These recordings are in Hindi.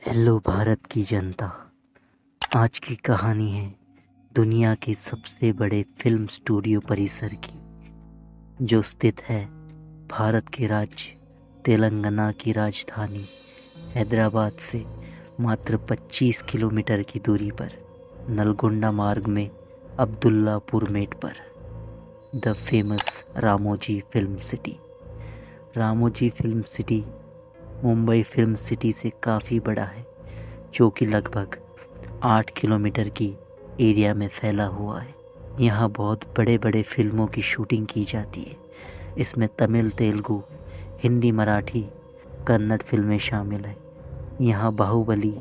हेलो भारत की जनता। आज की कहानी है दुनिया के सबसे बड़े फिल्म स्टूडियो परिसर की, जो स्थित है भारत के राज्य तेलंगाना की राजधानी हैदराबाद से मात्र 25 किलोमीटर की दूरी पर नलगोंडा मार्ग में अब्दुल्लापुर मेट पर the famous Ramoji film city. Ramoji film city Mumbai film city से काफ़ी बड़ा है, जो कि लगभग 8 किलोमीटर की एरिया में फैला हुआ है। यहाँ बहुत बड़े बड़े फिल्मों की शूटिंग की जाती है। इसमें तमिल, तेलुगु, हिंदी, मराठी, कन्नड़ फिल्में शामिल हैं। यहाँ बाहुबली,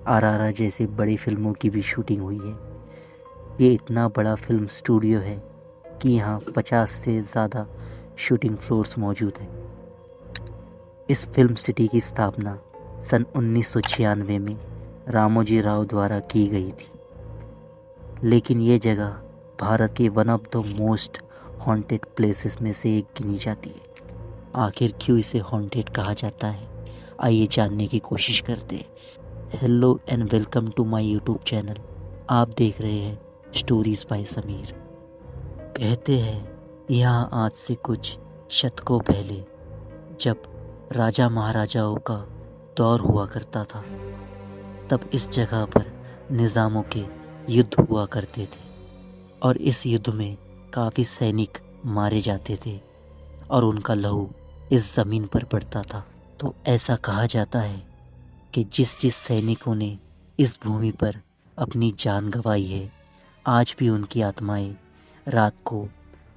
आरआरआर जैसे बड़ी फिल्मों की भी शूटिंग हुई है। ये इतना बड़ा फिल्म स्टूडियो है कि यहाँ 50 से ज़्यादा शूटिंग फ्लोर्स मौजूद हैं। इस फिल्म सिटी की स्थापना सन 1996 में रामोजी राव द्वारा की गई थी, लेकिन ये जगह भारत के one of the most haunted places में से एक गिनी जाती है। आखिर क्यों इसे हॉन्टेड कहा जाता है, आइए जानने की कोशिश करते हैं। Hello and welcome to my YouTube channel. आप देख रहे हैं स्टोरीज बाय समीर। कहते हैं यहाँ आज से कुछ शतकों पहले, जब राजा महाराजाओं का दौर हुआ करता था, तब इस जगह पर निज़ामों के युद्ध हुआ करते थे और इस युद्ध में काफ़ी सैनिक मारे जाते थे और उनका लहू इस ज़मीन पर पड़ता था। तो ऐसा कहा जाता है कि जिस जिस सैनिकों ने इस भूमि पर अपनी जान गंवाई है, आज भी उनकी आत्माएं रात को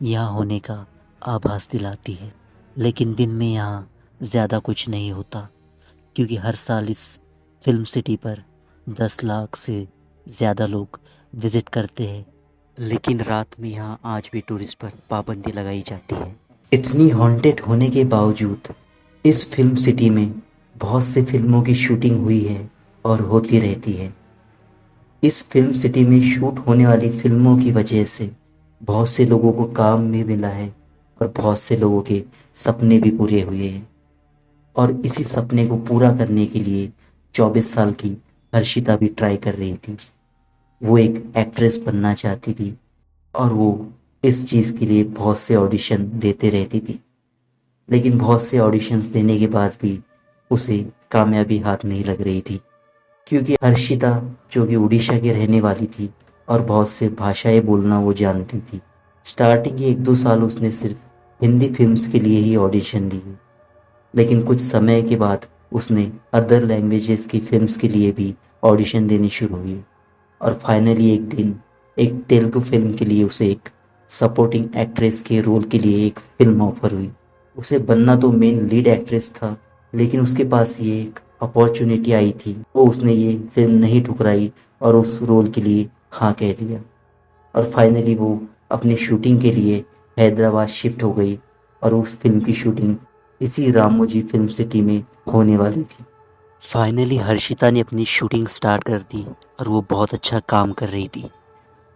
यहाँ होने का आभास दिलाती है। लेकिन दिन में यहाँ ज़्यादा कुछ नहीं होता, क्योंकि हर साल इस फिल्म सिटी पर 10 लाख से ज़्यादा लोग विज़िट करते हैं। लेकिन रात में यहाँ आज भी टूरिस्ट पर पाबंदी लगाई जाती है। इतनी हॉन्टेड होने के बावजूद इस फिल्म सिटी में बहुत से फिल्मों की शूटिंग हुई है और होती रहती है। इस फिल्म सिटी में शूट होने वाली फिल्मों की वजह से बहुत से लोगों को काम भी मिला है और बहुत से लोगों के सपने भी पूरे हुए हैं। और इसी सपने को पूरा करने के लिए 24 साल की हर्षिता भी ट्राई कर रही थी। वो एक एक्ट्रेस बनना चाहती थी और वो इस चीज़ के लिए बहुत से ऑडिशन देते रहती थी, लेकिन बहुत से ऑडिशंस देने के बाद भी उसे कामयाबी हाथ नहीं लग रही थी, क्योंकि हर्षिता जो कि उड़ीसा की रहने वाली थी और बहुत से भाषाएं बोलना वो जानती थी। स्टार्टिंग के 1-2 साल उसने सिर्फ हिंदी फिल्म्स के लिए ही ऑडिशन दिए, लेकिन कुछ समय के बाद उसने अदर लैंग्वेजेस की फिल्म्स के लिए भी ऑडिशन देनी शुरू हुई और फाइनली एक दिन एक तेलुगु फिल्म के लिए उसे एक सपोर्टिंग एक्ट्रेस के रोल के लिए एक फिल्म ऑफर हुई। उसे बनना तो मेन लीड एक्ट्रेस था, लेकिन उसके पास ये एक अपॉर्चुनिटी आई थी, तो उसने ये फिल्म नहीं ठुकराई और उस रोल के लिए हाँ कह दिया। और फाइनली वो अपनी शूटिंग के लिए हैदराबाद शिफ्ट हो गई और उस फिल्म की शूटिंग इसी रामोजी फिल्म सिटी में होने वाली थी। फाइनली हर्षिता ने अपनी शूटिंग स्टार्ट कर दी और वो बहुत अच्छा काम कर रही थी।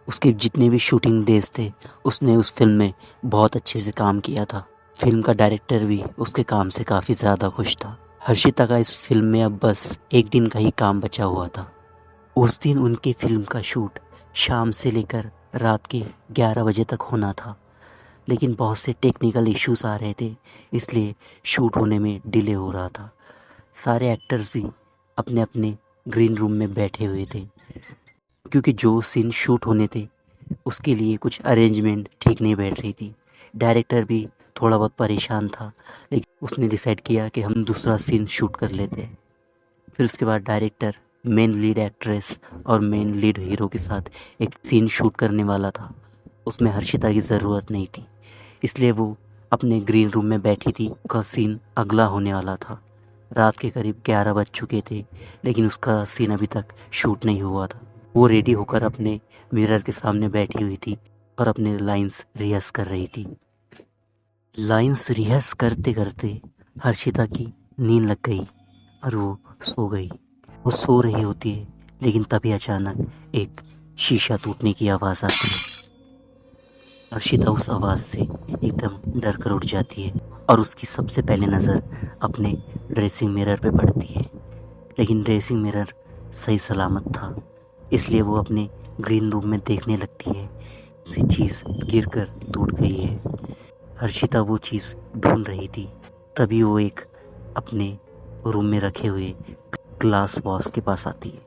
उसके जितने भी शूटिंग डेज थे, उसने उस फिल्म में बहुत अच्छे से काम किया था। फिल्म का डायरेक्टर भी उसके काम से काफ़ी ज़्यादा खुश था। हर्षिता का इस फिल्म में अब बस एक दिन का ही काम बचा हुआ था। उस दिन उनकी फिल्म का शूट शाम से लेकर रात के 11 बजे तक होना था, लेकिन बहुत से टेक्निकल इश्यूज आ रहे थे, इसलिए शूट होने में डिले हो रहा था। सारे एक्टर्स भी अपने अपने ग्रीन रूम में बैठे हुए थे, क्योंकि जो सीन शूट होने थे उसके लिए कुछ अरेंजमेंट ठीक नहीं बैठ रही थी। डायरेक्टर भी थोड़ा बहुत परेशान था, लेकिन उसने डिसाइड किया कि हम दूसरा सीन शूट कर लेते हैं। फिर उसके बाद डायरेक्टर मेन लीड एक्ट्रेस और मेन लीड हीरो के साथ एक सीन शूट करने वाला था। उसमें हर्षिता की ज़रूरत नहीं थी, इसलिए वो अपने ग्रीन रूम में बैठी थी। उसका सीन अगला होने वाला था। रात के करीब 11 बज चुके थे, लेकिन उसका सीन अभी तक शूट नहीं हुआ था। वो रेडी होकर अपने मिरर के सामने बैठी हुई थी और अपने लाइंस रिहर्स कर रही थी। लाइंस रिहर्स करते करते हर्षिता की नींद लग गई और वो सो गई। वो सो रही होती है, लेकिन तभी अचानक एक शीशा टूटने की आवाज़ आती है। हर्षिता उस आवाज़ से एकदम डर कर उठ जाती है और उसकी सबसे पहले नज़र अपने ड्रेसिंग मिरर पे पड़ती है। लेकिन ड्रेसिंग मिरर सही सलामत था। इसलिए वो अपने ग्रीन रूम में देखने लगती है, उसे चीज़ गिरकर टूट गई है। हर्षिता वो चीज़ ढूंढ रही थी, तभी वो एक अपने रूम में रखे हुए ग्लास वास के पास आती है,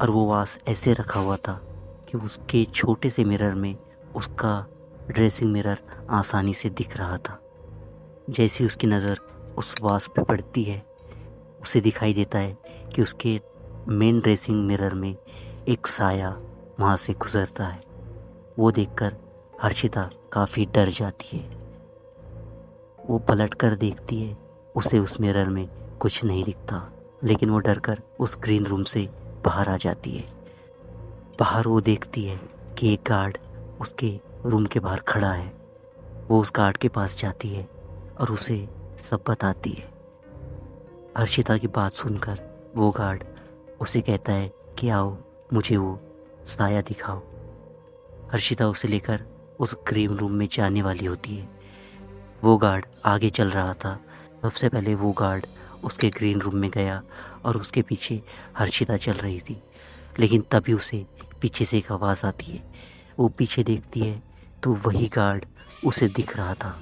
और वो वास ऐसे रखा हुआ था कि उसके छोटे से मिरर में उसका ड्रेसिंग मिरर आसानी से दिख रहा था। जैसी उसकी नज़र उस वास पे पड़ती है, उसे दिखाई देता है कि उसके मेन ड्रेसिंग मिरर में एक साया वहाँ से गुजरता है। वो देखकर हर्षिता काफ़ी डर जाती है। वो पलट कर देखती है, उसे उस मिरर में कुछ नहीं दिखता, लेकिन वो डरकर उस ग्रीन रूम से बाहर आ जाती है। बाहर वो देखती है कि एक गार्ड उसके रूम के बाहर खड़ा है। वो उस गार्ड के पास जाती है और उसे सब बताती है। हर्षिता की बात सुनकर वो गार्ड उसे कहता है कि आओ, मुझे वो साया दिखाओ। हर्षिता उसे लेकर उस ग्रीन रूम में जाने वाली होती है। वो गार्ड आगे चल रहा था। सबसे पहले वो गार्ड उसके ग्रीन रूम में गया और उसके पीछे हर्षिता चल रही थी, लेकिन तभी उसे पीछे से एक आवाज़ आती है। वो पीछे देखती है तो वही गार्ड उसे दिख रहा था।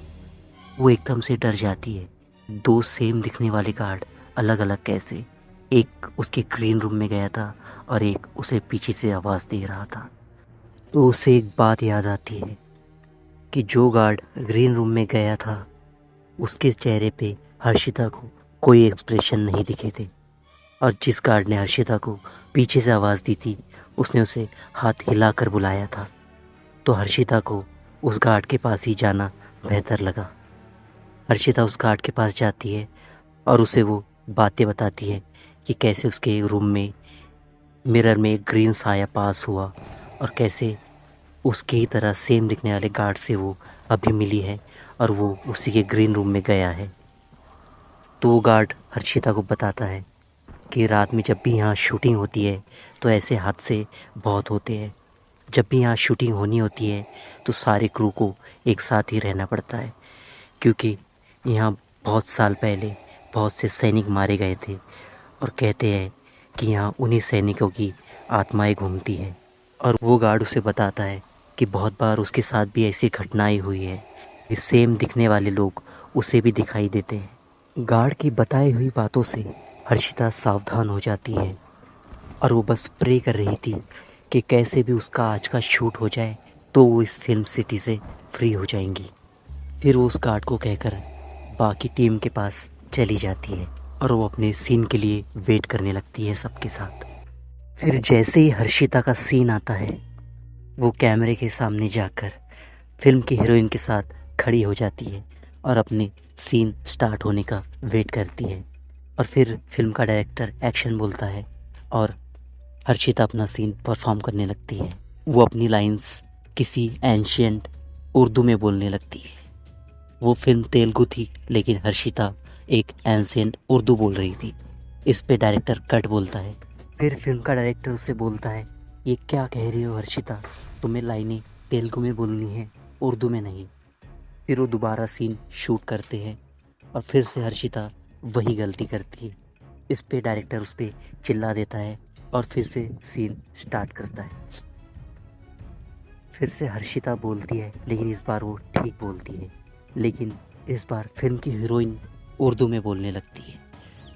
वो एकदम से डर जाती है। दो सेम दिखने वाले गार्ड अलग अलग कैसे? एक उसके ग्रीन रूम में गया था और एक उसे पीछे से आवाज़ दे रहा था। तो उसे एक बात याद आती है कि जो गार्ड ग्रीन रूम में गया था उसके चेहरे पे हर्षिता को कोई एक्सप्रेशन नहीं दिखे थे, और जिस गार्ड ने हर्षिता को पीछे से आवाज़ दी थी उसने उसे हाथ हिलाकर बुलाया था। तो हर्षिता को उस गार्ड के पास ही जाना बेहतर लगा। हर्षिता उस गार्ड के पास जाती है और उसे वो बातें बताती है कि कैसे उसके रूम में मिरर में एक ग्रीन साया पास हुआ और कैसे उसकी ही तरह सेम दिखने वाले गार्ड से वो अभी मिली है और वो उसी के ग्रीन रूम में गया है। तो वो गार्ड हर्षिता को बताता है कि रात में जब भी यहाँ शूटिंग होती है तो ऐसे हादसे बहुत होते हैं। जब भी यहाँ शूटिंग होनी होती है तो सारे क्रू को एक साथ ही रहना पड़ता है, क्योंकि यहाँ बहुत साल पहले बहुत से सैनिक मारे गए थे और कहते हैं कि यहाँ उन्हीं सैनिकों की आत्माएं घूमती है। और वो गार्ड उसे बताता है कि बहुत बार उसके साथ भी ऐसी घटनाएं हुई है। ये सेम दिखने वाले लोग उसे भी दिखाई देते हैं। गार्ड की बताई हुई बातों से हर्षिता सावधान हो जाती है और वो बस प्रे कर रही थी कि कैसे भी उसका आज का शूट हो जाए तो वो इस फिल्म सिटी से फ्री हो जाएंगी। फिर वो उस गार्ड को कहकर बाकी टीम के पास चली जाती है और वो अपने सीन के लिए वेट करने लगती है सबके साथ। फिर जैसे ही हर्षिता का सीन आता है वो कैमरे के सामने जाकर फिल्म की हीरोइन के साथ खड़ी हो जाती है और अपने सीन स्टार्ट होने का वेट करती है। और फिर फिल्म का डायरेक्टर एक्शन बोलता है और हर्षिता अपना सीन परफॉर्म करने लगती है। वो अपनी लाइंस किसी एंशियंट उर्दू में बोलने लगती है। वो फिल्म तेलुगु थी लेकिन हर्षिता एक एंशियंट उर्दू बोल रही थी। इस पे डायरेक्टर कट बोलता है। फिर फिल्म का डायरेक्टर उससे बोलता है, ये क्या कह रही हो हर्षिता, तुम्हें लाइनें तेलुगु में बोलनी है, उर्दू में नहीं। फिर वो दोबारा सीन शूट करते हैं और फिर से हर्षिता वही गलती करती है। इस पे डायरेक्टर उस पर चिल्ला देता है और फिर से सीन स्टार्ट करता है। फिर से हर्षिता बोलती है लेकिन इस बार वो ठीक बोलती है, लेकिन इस बार फिल्म की हीरोइन उर्दू में बोलने लगती है।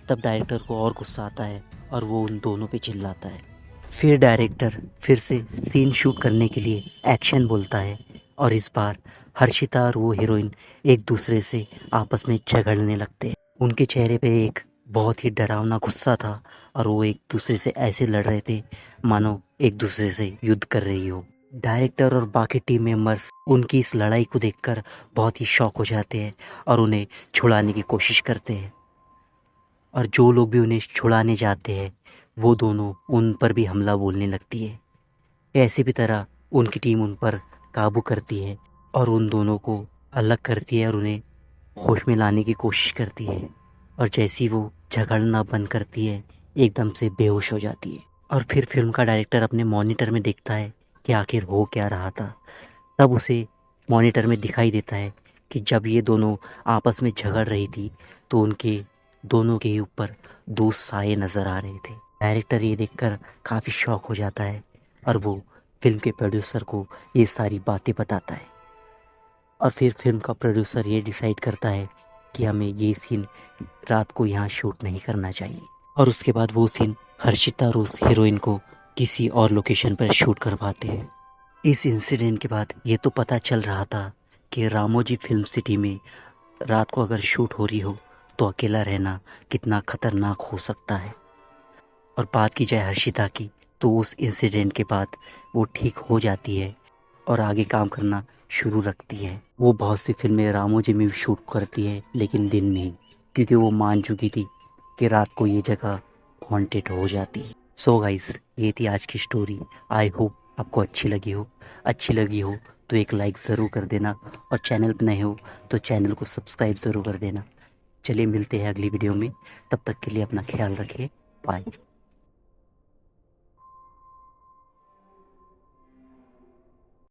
तब डायरेक्टर को और गुस्सा आता है और वो उन दोनों पे चिल्लाता है। फिर डायरेक्टर फिर से सीन शूट करने के लिए एक्शन बोलता है और इस बार हर्षिता और वो हीरोइन एक दूसरे से आपस में झगड़ने लगते हैं। उनके चेहरे पे एक बहुत ही डरावना गुस्सा था और वो एक दूसरे से ऐसे लड़ रहे थे मानो एक दूसरे से युद्ध कर रही हो। डायरेक्टर और बाकी टीम मेंबर्स उनकी इस लड़ाई को देखकर बहुत ही शॉक हो जाते हैं और उन्हें छुड़ाने की कोशिश करते हैं। और जो लोग भी उन्हें छुड़ाने जाते हैं वो दोनों उन पर भी हमला बोलने लगती है। कैसी भी तरह उनकी टीम उन पर काबू करती है और उन दोनों को अलग करती है और उन्हें होश में लाने की कोशिश करती है। और जैसी वो झगड़ना बंद करती है एकदम से बेहोश हो जाती है। और फिर फिल्म का डायरेक्टर अपने मॉनिटर में देखता है कि आखिर हो क्या रहा था। तब उसे मॉनिटर में दिखाई देता है कि जब ये दोनों आपस में झगड़ रही थी तो उनके दोनों के ऊपर दो साए नज़र आ रहे थे। डायरेक्टर ये देखकर काफ़ी शॉक हो जाता है और वो फिल्म के प्रोड्यूसर को ये सारी बातें बताता है। और फिर फिल्म का प्रोड्यूसर ये डिसाइड करता है कि हमें ये सीन रात को यहाँ शूट नहीं करना चाहिए। और उसके बाद वो सीन हर्षिता रोज हीरोइन को किसी और लोकेशन पर शूट करवाते हैं। इस इंसिडेंट के बाद ये तो पता चल रहा था कि रामोजी फिल्म सिटी में रात को अगर शूट हो रही हो तो अकेला रहना कितना खतरनाक हो सकता है। और बात की जाए हर्षिता की, तो उस इंसिडेंट के बाद वो ठीक हो जाती है और आगे काम करना शुरू रखती है। वो बहुत सी फिल्में रामोजी में भी शूट करती है, लेकिन दिन में ही, क्योंकि वो मान चुकी थी कि रात को ये जगह हॉन्टेड हो जाती है। सो गाइस, ये थी आज की स्टोरी। आई होप आपको अच्छी लगी हो तो एक लाइक ज़रूर कर देना, और चैनल पर नए हो तो चैनल को सब्सक्राइब ज़रूर कर देना। चलिए मिलते हैं अगली वीडियो में, तब तक के लिए अपना ख्याल रखिए। बाय।